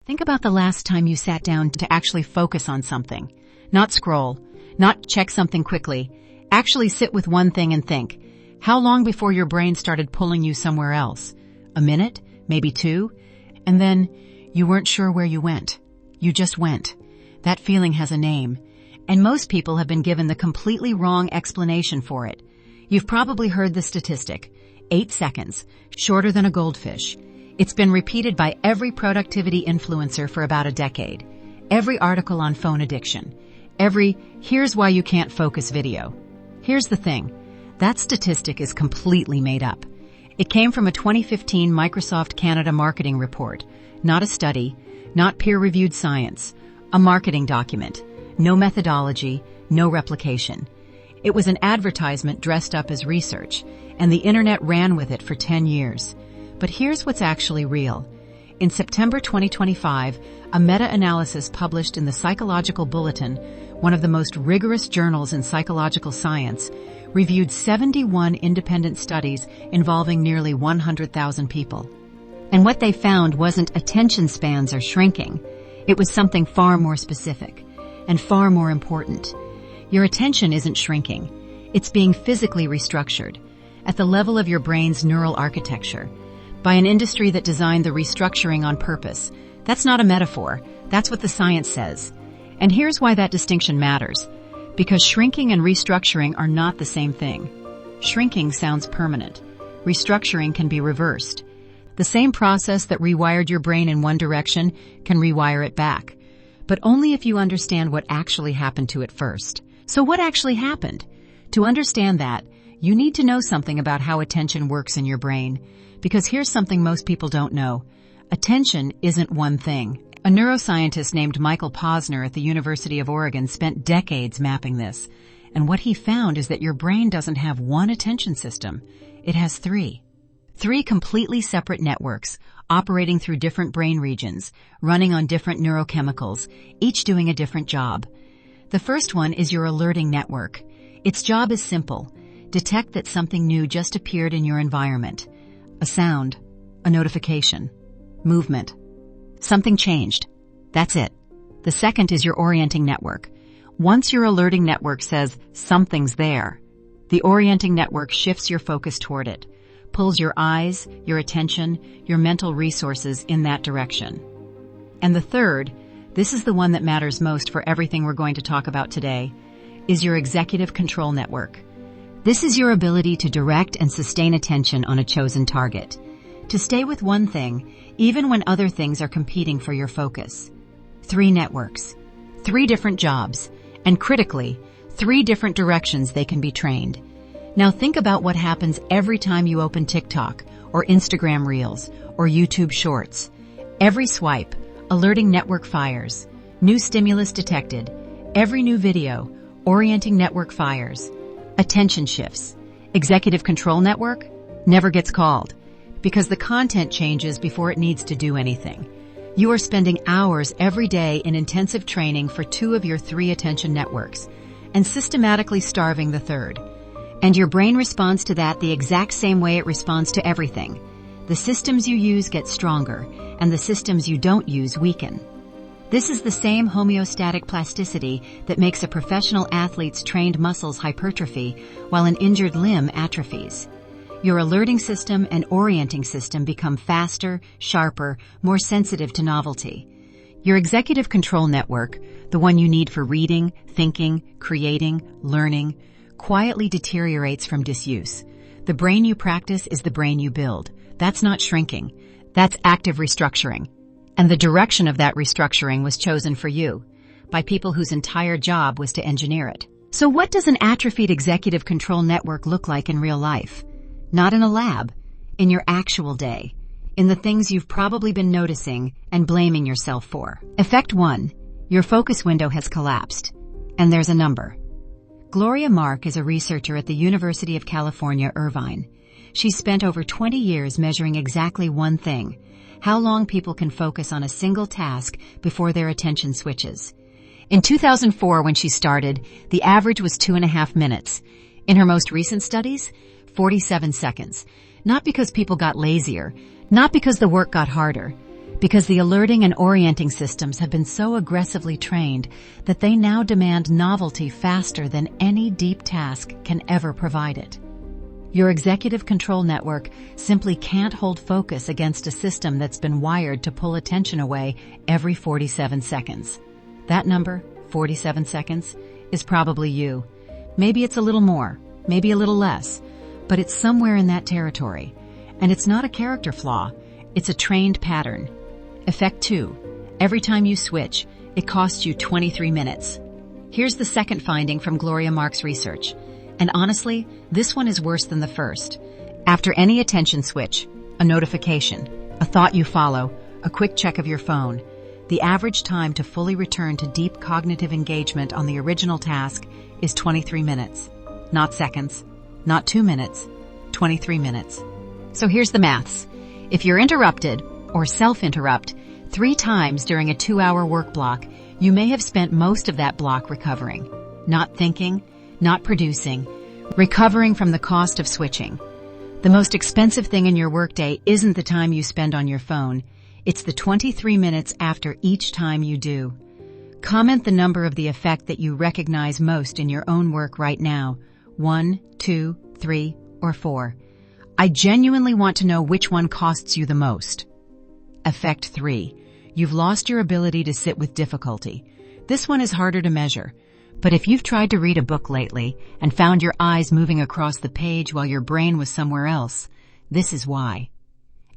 Think about the last time you sat down to actually focus on something. Not scroll, not check something quickly. Actually sit with one thing and think. How long before your brain started pulling you somewhere else? A minute? Maybe 2? And then you weren't sure where you went. You just went. That feeling has a name. And most people have been given the completely wrong explanation for it. You've probably heard the statistic. 8 seconds. Shorter than a goldfish. It's been repeated by every productivity influencer for about a decade. Every article on phone addiction. Every "here's why you can't focus" video. Here's the thing. That statistic is completely made up. It came from a 2015 Microsoft Canada marketing report. Not a study, not peer-reviewed science. A marketing document. No methodology, no replication. It was an advertisement dressed up as research, and the internet ran with it for 10 years. But here's what's actually real. In September 2025, a meta-analysis published in the Psychological Bulletin, one of the most rigorous journals in psychological science, reviewed 71 independent studies involving nearly 100,000 people. And what they found wasn't attention spans are shrinking. It was something far more specific and far more important. Your attention isn't shrinking. It's being physically restructured at the level of your brain's neural architecture by an industry that designed the restructuring on purpose. That's not a metaphor. That's what the science says. And here's why that distinction matters. Because shrinking and restructuring are not the same thing. Shrinking sounds permanent. Restructuring can be reversed. The same process that rewired your brain in one direction can rewire it back. But only if you understand what actually happened to it first. So what actually happened? To understand that, you need to know something about how attention works in your brain. Because here's something most people don't know. Attention isn't one thing. A neuroscientist named Michael Posner at the University of Oregon spent decades mapping this. And what he found is that your brain doesn't have one attention system. It has 3. 3 completely separate networks, operating through different brain regions, running on different neurochemicals, each doing a different job. The first one is your alerting network. Its job is simple. Detect that something new just appeared in your environment. A sound, a notification, movement. Something changed. That's it. The second is your orienting network. Once your alerting network says something's there, the orienting network shifts your focus toward it, pulls your eyes, your attention, your mental resources in that direction. And the third, this is the one that matters most for everything we're going to talk about today, is your executive control network. This is your ability to direct and sustain attention on a chosen target. To stay with one thing, even when other things are competing for your focus. 3 networks, 3 different jobs, and critically, 3 different directions they can be trained. Now think about what happens every time you open TikTok, or Instagram Reels, or YouTube Shorts. Every swipe, alerting network fires. New stimulus detected. Every new video, orienting network fires. Attention shifts. Executive control network never gets called because the content changes before it needs to do anything. You are spending hours every day in intensive training for 2 of your 3 attention networks and systematically starving the third. And your brain responds to that the exact same way it responds to everything. The systems you use get stronger and the systems you don't use weaken. This is the same homeostatic plasticity that makes a professional athlete's trained muscles hypertrophy while an injured limb atrophies. Your alerting system and orienting system become faster, sharper, more sensitive to novelty. Your executive control network, the one you need for reading, thinking, creating, learning, quietly deteriorates from disuse. The brain you practice is the brain you build. That's not shrinking. That's active restructuring. And the direction of that restructuring was chosen for you, by people whose entire job was to engineer it. So what does an atrophied executive control network look like in real life? Not in a lab, in your actual day, in the things you've probably been noticing and blaming yourself for. Effect 1, your focus window has collapsed. And there's a number. Gloria Mark is a researcher at the University of California, Irvine. She's spent over 20 years measuring exactly one thing: how long people can focus on a single task before their attention switches. In 2004, when she started, the average was 2.5 minutes. In her most recent studies, 47 seconds. Not because people got lazier, not because the work got harder, Because the alerting and orienting systems have been so aggressively trained that they now demand novelty faster than any deep task can ever provide it. Your executive control network simply can't hold focus against a system that's been wired to pull attention away every 47 seconds. That number, 47 seconds, is probably you. Maybe it's a little more, maybe a little less, but it's somewhere in that territory. And it's not a character flaw, it's a trained pattern. Effect 2. Every time you switch, it costs you 23 minutes. Here's the second finding from Gloria Mark's research. And honestly, this one is worse than the first. After any attention switch, a notification, a thought you follow, a quick check of your phone, the average time to fully return to deep cognitive engagement on the original task is 23 minutes. Not seconds, not 2 minutes, 23 minutes. So here's the maths. If you're interrupted, or self-interrupt, 3 times during a 2-hour work block, you may have spent most of that block recovering. Not thinking, not producing, recovering from the cost of switching. The most expensive thing in your workday isn't the time you spend on your phone. It's the 23 minutes after each time you do. Comment the number of the effect that you recognize most in your own work right now. 1, 2, 3, or 4. I genuinely want to know which one costs you the most. Effect 3. You've lost your ability to sit with difficulty. This one is harder to measure. But if you've tried to read a book lately and found your eyes moving across the page while your brain was somewhere else, this is why.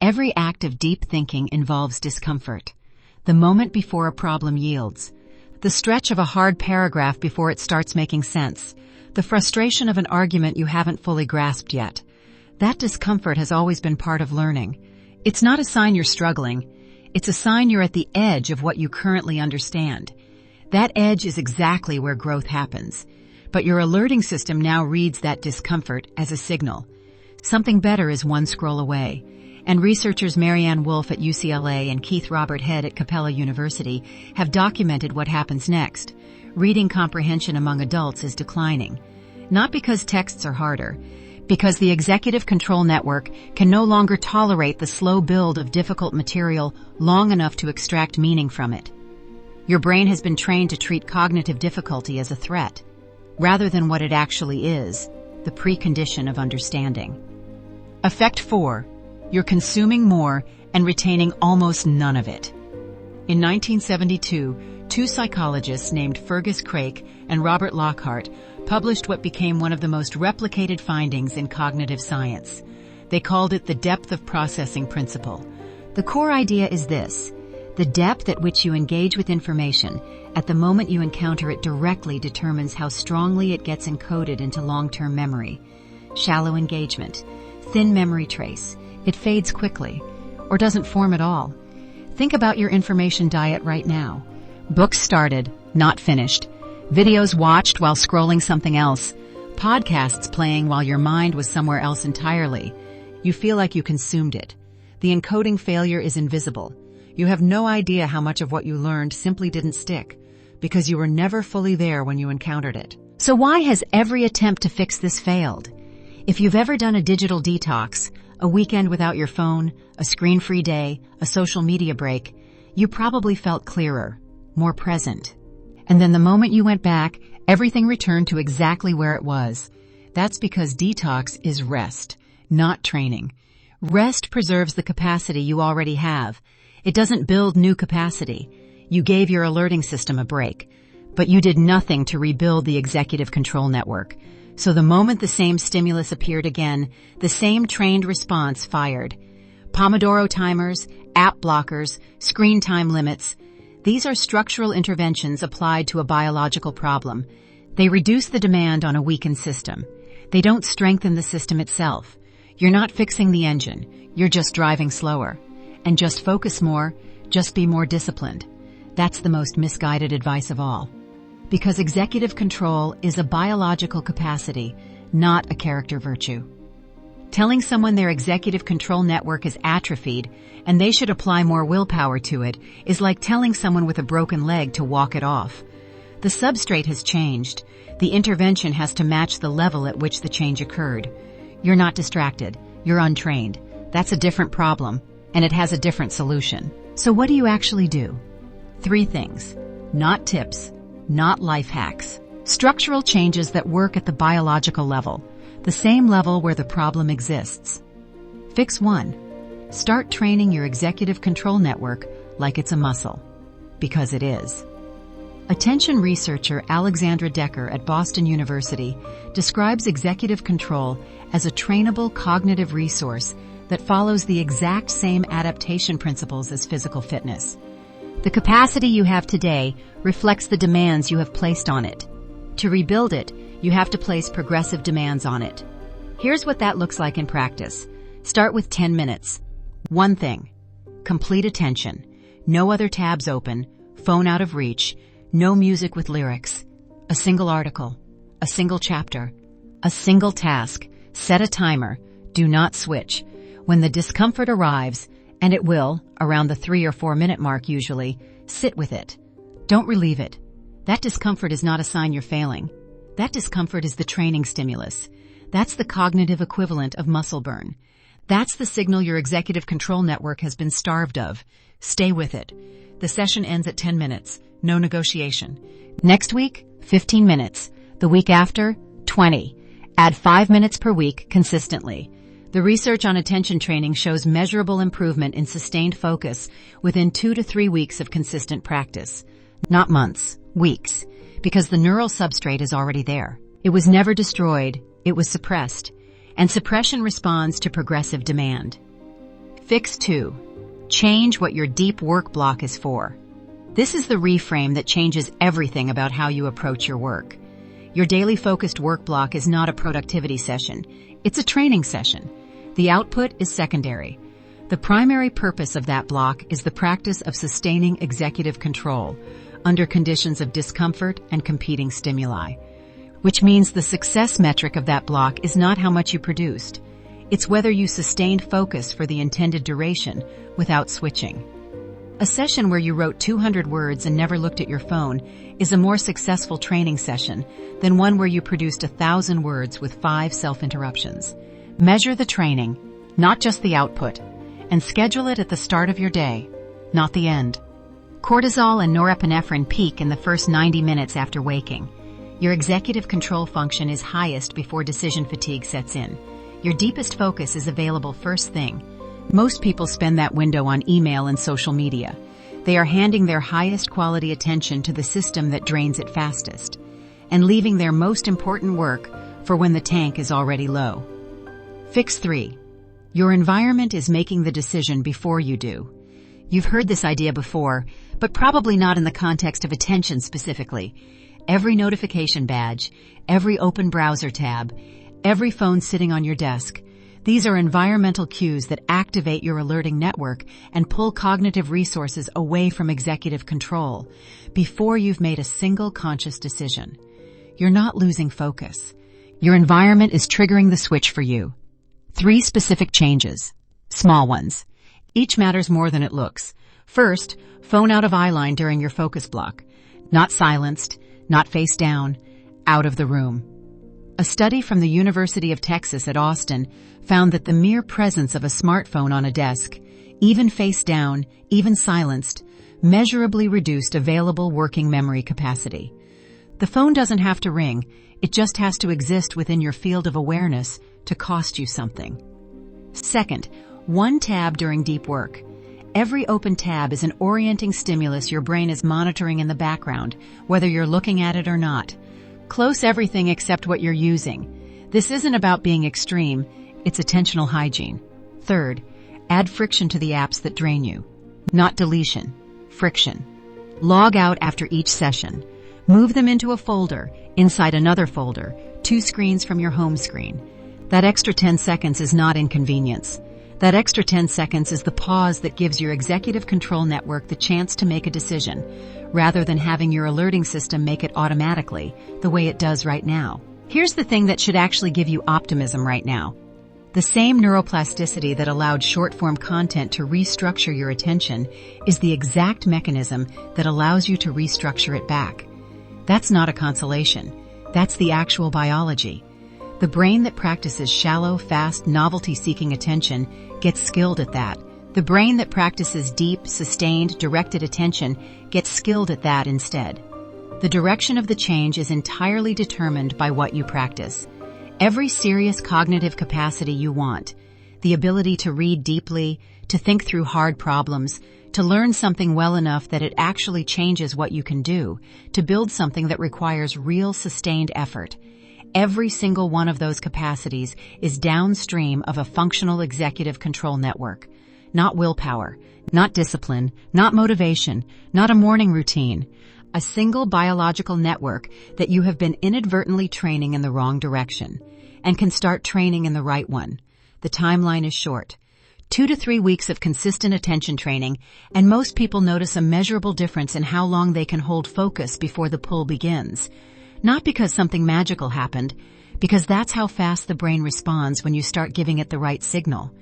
Every act of deep thinking involves discomfort. The moment before a problem yields. The stretch of a hard paragraph before it starts making sense. The frustration of an argument you haven't fully grasped yet. That discomfort has always been part of learning. It's not a sign you're struggling. It's a sign you're at the edge of what you currently understand. That edge is exactly where growth happens. But your alerting system now reads that discomfort as a signal. Something better is one scroll away. And researchers Marianne Wolf at UCLA and Keith Robert Head at Capella University have documented what happens next. Reading comprehension among adults is declining. Not because texts are harder, because the executive control network can no longer tolerate the slow build of difficult material long enough to extract meaning from it. Your brain has been trained to treat cognitive difficulty as a threat, rather than what it actually is, the precondition of understanding. Effect 4. You're consuming more and retaining almost none of it. In 1972, 2 psychologists named Fergus Craik and Robert Lockhart published what became one of the most replicated findings in cognitive science. They called it the depth of processing principle. The core idea is this: the depth at which you engage with information at the moment you encounter it directly determines how strongly it gets encoded into long-term memory. Shallow engagement, thin memory trace, it fades quickly, or doesn't form at all. Think about your information diet right now. Books started, not finished. Videos watched while scrolling something else. Podcasts playing while your mind was somewhere else entirely. You feel like you consumed it. The encoding failure is invisible. You have no idea how much of what you learned simply didn't stick, because you were never fully there when you encountered it. So why has every attempt to fix this failed? If you've ever done a digital detox, a weekend without your phone, a screen-free day, a social media break, you probably felt clearer, more present. And then the moment you went back, everything returned to exactly where it was. That's because detox is rest, not training. Rest preserves the capacity you already have. It doesn't build new capacity. You gave your alerting system a break, but you did nothing to rebuild the executive control network. So the moment the same stimulus appeared again, the same trained response fired. Pomodoro timers, app blockers, screen time limits. These are structural interventions applied to a biological problem. They reduce the demand on a weakened system. They don't strengthen the system itself. You're not fixing the engine. You're just driving slower. And just focus more, just be more disciplined. That's the most misguided advice of all. Because executive control is a biological capacity, not a character virtue. Telling someone their executive control network is atrophied and they should apply more willpower to it is like telling someone with a broken leg to walk it off. The substrate has changed. The intervention has to match the level at which the change occurred. You're not distracted. You're untrained. That's a different problem, and it has a different solution. So what do you actually do? 3 things. Not tips, not life hacks. Structural changes that work at the biological level, the same level where the problem exists. Fix 1. Start training your executive control network like it's a muscle. Because it is. Attention researcher Alexandra Decker at Boston University describes executive control as a trainable cognitive resource that follows the exact same adaptation principles as physical fitness. The capacity you have today reflects the demands you have placed on it. To rebuild it, you have to place progressive demands on it. Here's what that looks like in practice. Start with 10 minutes. 1 thing. Complete attention. No other tabs open, phone out of reach, no music with lyrics. A single article, a single chapter, a single task. Set a timer. Do not switch. When the discomfort arrives, and it will, around the 3 or 4 minute mark usually, sit with it. Don't relieve it. That discomfort is not a sign you're failing. That discomfort is the training stimulus. That's the cognitive equivalent of muscle burn. That's the signal your executive control network has been starved of. Stay with it. The session ends at 10 minutes. No negotiation. Next week, 15 minutes. The week after, 20. Add 5 minutes per week consistently. The research on attention training shows measurable improvement in sustained focus within 2 to 3 weeks of consistent practice. Not months, weeks, because the neural substrate is already there. It was never destroyed, it was suppressed, and suppression responds to progressive demand. Fix 2. Change what your deep work block is for. This is the reframe that changes everything about how you approach your work. Your daily focused work block is not a productivity session, it's a training session. The output is secondary. The primary purpose of that block is the practice of sustaining executive control under conditions of discomfort and competing stimuli, which means the success metric of that block is not how much you produced. It's whether you sustained focus for the intended duration without switching. A session where you wrote 200 words and never looked at your phone is a more successful training session than one where you produced 1,000 words with 5 self-interruptions. Measure the training, not just the output, and schedule it at the start of your day, not the end. Cortisol and norepinephrine peak in the first 90 minutes after waking. Your executive control function is highest before decision fatigue sets in. Your deepest focus is available first thing. Most people spend that window on email and social media. They are handing their highest quality attention to the system that drains it fastest, and leaving their most important work for when the tank is already low. Fix 3. Your environment is making the decision before you do. You've heard this idea before, but probably not in the context of attention specifically. Every notification badge, every open browser tab, every phone sitting on your desk, these are environmental cues that activate your alerting network and pull cognitive resources away from executive control before you've made a single conscious decision. You're not losing focus. Your environment is triggering the switch for you. 3 specific changes. Small ones. Each matters more than it looks. First, phone out of eye line during your focus block. Not silenced, not face down, out of the room. A study from the University of Texas at Austin found that the mere presence of a smartphone on a desk, even face down, even silenced, measurably reduced available working memory capacity. The phone doesn't have to ring, it just has to exist within your field of awareness to cost you something. Second, 1 tab during deep work. Every open tab is an orienting stimulus your brain is monitoring in the background, whether you're looking at it or not. Close everything except what you're using. This isn't about being extreme, it's attentional hygiene. Third, add friction to the apps that drain you. Not deletion, friction. Log out after each session. Move them into a folder, inside another folder, 2 screens from your home screen. That extra 10 seconds is not inconvenience. That extra 10 seconds is the pause that gives your executive control network the chance to make a decision, rather than having your alerting system make it automatically, the way it does right now. Here's the thing that should actually give you optimism right now. The same neuroplasticity that allowed short-form content to restructure your attention is the exact mechanism that allows you to restructure it back. That's not a consolation. That's the actual biology. The brain that practices shallow, fast, novelty-seeking attention gets skilled at that. The brain that practices deep, sustained, directed attention gets skilled at that instead. The direction of the change is entirely determined by what you practice. Every serious cognitive capacity you want, the ability to read deeply, to think through hard problems, to learn something well enough that it actually changes what you can do, to build something that requires real sustained effort. Every single one of those capacities is downstream of a functional executive control network. Not willpower, not discipline, not motivation, not a morning routine. A single biological network that you have been inadvertently training in the wrong direction and can start training in the right one. The timeline is short. 2 to 3 weeks of consistent attention training, and most people notice a measurable difference in how long they can hold focus before the pull begins. Not because something magical happened, because that's how fast the brain responds when you start giving it the right signal.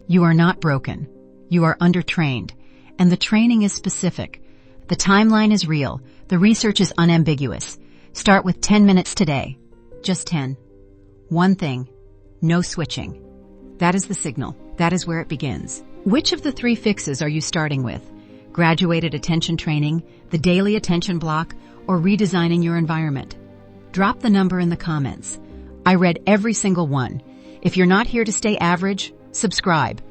You are not broken. You are undertrained, and the training is specific. The timeline is real. The research is unambiguous. Start with 10 minutes today. Just 10. One thing. No switching. That is the signal. That is where it begins. Which of the 3 fixes are you starting with? Graduated attention training, the daily attention block, or redesigning your environment? Drop the number in the comments. I read every single one. If you're not here to stay average, subscribe.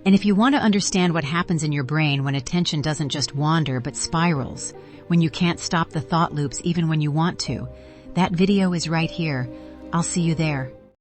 And if you want to understand what happens in your brain when attention doesn't just wander but spirals, when you can't stop the thought loops even when you want to, that video is right here. I'll see you there.